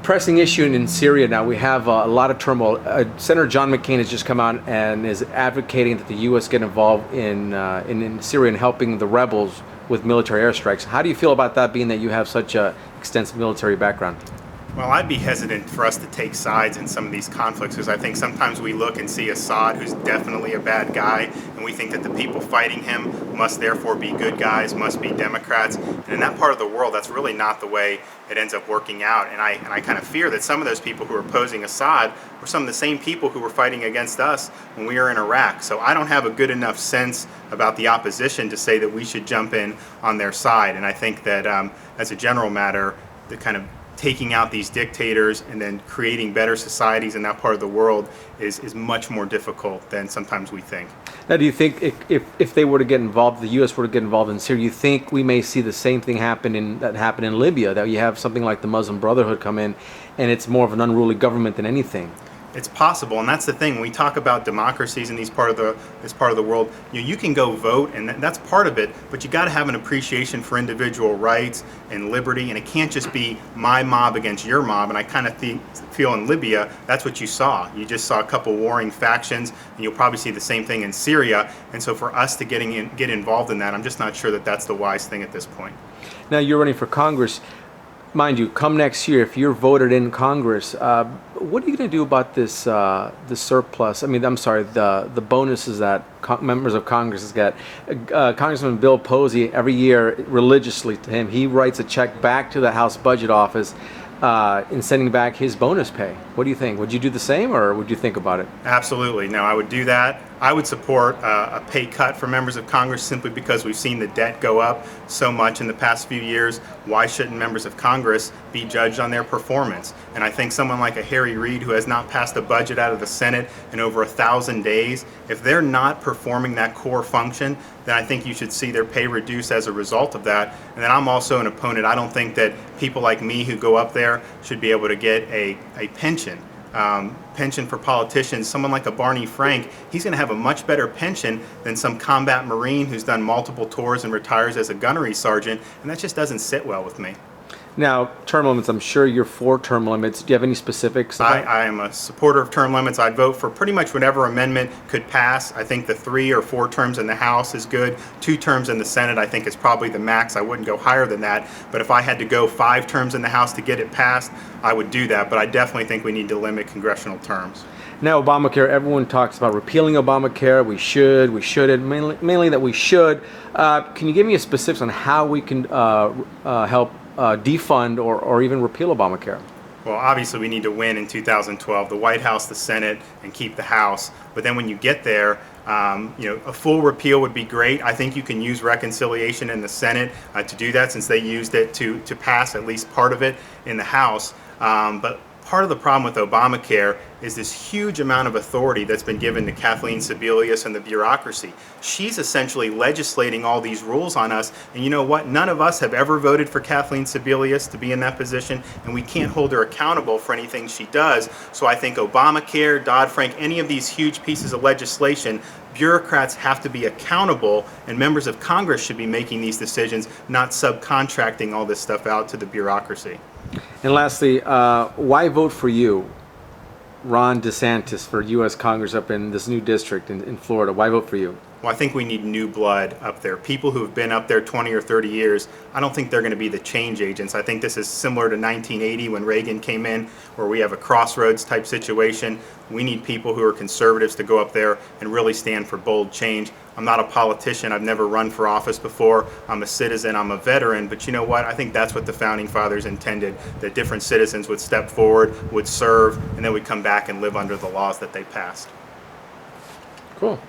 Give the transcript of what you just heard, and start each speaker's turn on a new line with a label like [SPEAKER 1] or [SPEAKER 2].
[SPEAKER 1] pressing issue in Syria now. We have a lot of turmoil. Senator John McCain has just come out and is advocating that the U.S. get involved in Syria and helping the rebels with military airstrikes. How do you feel about that, being that you have such a extensive military background?
[SPEAKER 2] Well, I'd be hesitant for us to take sides in some of these conflicts, because I think sometimes we look and see Assad, who's definitely a bad guy, and we think that the people fighting him must therefore be good guys, must be Democrats. And in that part of the world, that's really not the way it ends up working out. And I kind of fear that some of those people who are opposing Assad were some of the same people who were fighting against us when we were in Iraq. So I don't have a good enough sense about the opposition to say that we should jump in on their side. And I think that as a general matter, the kind of taking out these dictators and then creating better societies in that part of the world is much more difficult than sometimes we think.
[SPEAKER 1] Now, do you think if they were to get involved, the U.S. were to get involved in Syria, you think we may see the same thing that happened in Libya, that you have something like the Muslim Brotherhood come in and it's more of an unruly government than anything?
[SPEAKER 2] It's possible, and that's the thing. When we talk about democracies in this part of the world, you can go vote, and that's part of it. But you got to have an appreciation for individual rights and liberty, and it can't just be my mob against your mob. And I kind of feel in Libya that's what you saw. You just saw a couple warring factions, and you'll probably see the same thing in Syria. And so for us to get involved in that, I'm just not sure that that's the wise thing at this point.
[SPEAKER 1] Now, you're running for Congress. Mind you, come next year, if you're voted in Congress, what are you going to do about this the surplus? I mean, I'm sorry, the bonuses that members of Congress get. Congressman Bill Posey, every year, religiously to him, he writes a check back to the House Budget Office in sending back his bonus pay. What do you think? Would you do the same, or would you think about it?
[SPEAKER 2] Absolutely. No, I would do that. I would support a pay cut for members of Congress simply because we've seen the debt go up so much in the past few years. Why shouldn't members of Congress be judged on their performance? And I think someone like a Harry Reid, who has not passed a budget out of the Senate in over 1,000 days, if they're not performing that core function, then I think you should see their pay reduce as a result of that. And then I'm also an opponent. I don't think that people like me who go up there should be able to get a pension. Pension for politicians. Someone like a Barney Frank, he's going to have a much better pension than some combat Marine who's done multiple tours and retires as a gunnery sergeant, and that just doesn't sit well with me.
[SPEAKER 1] Now, term limits, I'm sure you're for term limits. Do you have any specifics?
[SPEAKER 2] I am a supporter of term limits. I'd vote for pretty much whatever amendment could pass. I think the 3 or 4 terms in the House is good. 2 terms in the Senate I think is probably the max. I wouldn't go higher than that. But if I had to go 5 terms in the House to get it passed, I would do that. But I definitely think we need to limit congressional terms.
[SPEAKER 1] Now, Obamacare, everyone talks about repealing Obamacare. We shouldn't, mainly that we should. Can you give me a specifics on how we can help defund or even repeal Obamacare?
[SPEAKER 2] Well, obviously we need to win in 2012, the White House, the Senate, and keep the House. But then when you get there, a full repeal would be great. I think you can use reconciliation in the Senate to do that, since they used it to pass at least part of it in the House. But part of the problem with Obamacare is this huge amount of authority that's been given to Kathleen Sebelius and the bureaucracy. She's essentially legislating all these rules on us, and you know what? None of us have ever voted for Kathleen Sebelius to be in that position, and we can't hold her accountable for anything she does. So I think Obamacare, Dodd-Frank, any of these huge pieces of legislation, bureaucrats have to be accountable, and members of Congress should be making these decisions, not subcontracting all this stuff out to the bureaucracy.
[SPEAKER 1] And lastly, why vote for you, Ron DeSantis, for U.S. Congress up in this new district in Florida? Why vote for you?
[SPEAKER 2] Well, I think we need new blood up there. People who have been up there 20 or 30 years, I don't think they're going to be the change agents. I think this is similar to 1980 when Reagan came in, where we have a crossroads type situation. We need people who are conservatives to go up there and really stand for bold change. I'm not a politician. I've never run for office before. I'm a citizen. I'm a veteran. But you know what? I think that's what the Founding Fathers intended, that different citizens would step forward, would serve, and then would come back and live under the laws that they passed.
[SPEAKER 1] Cool.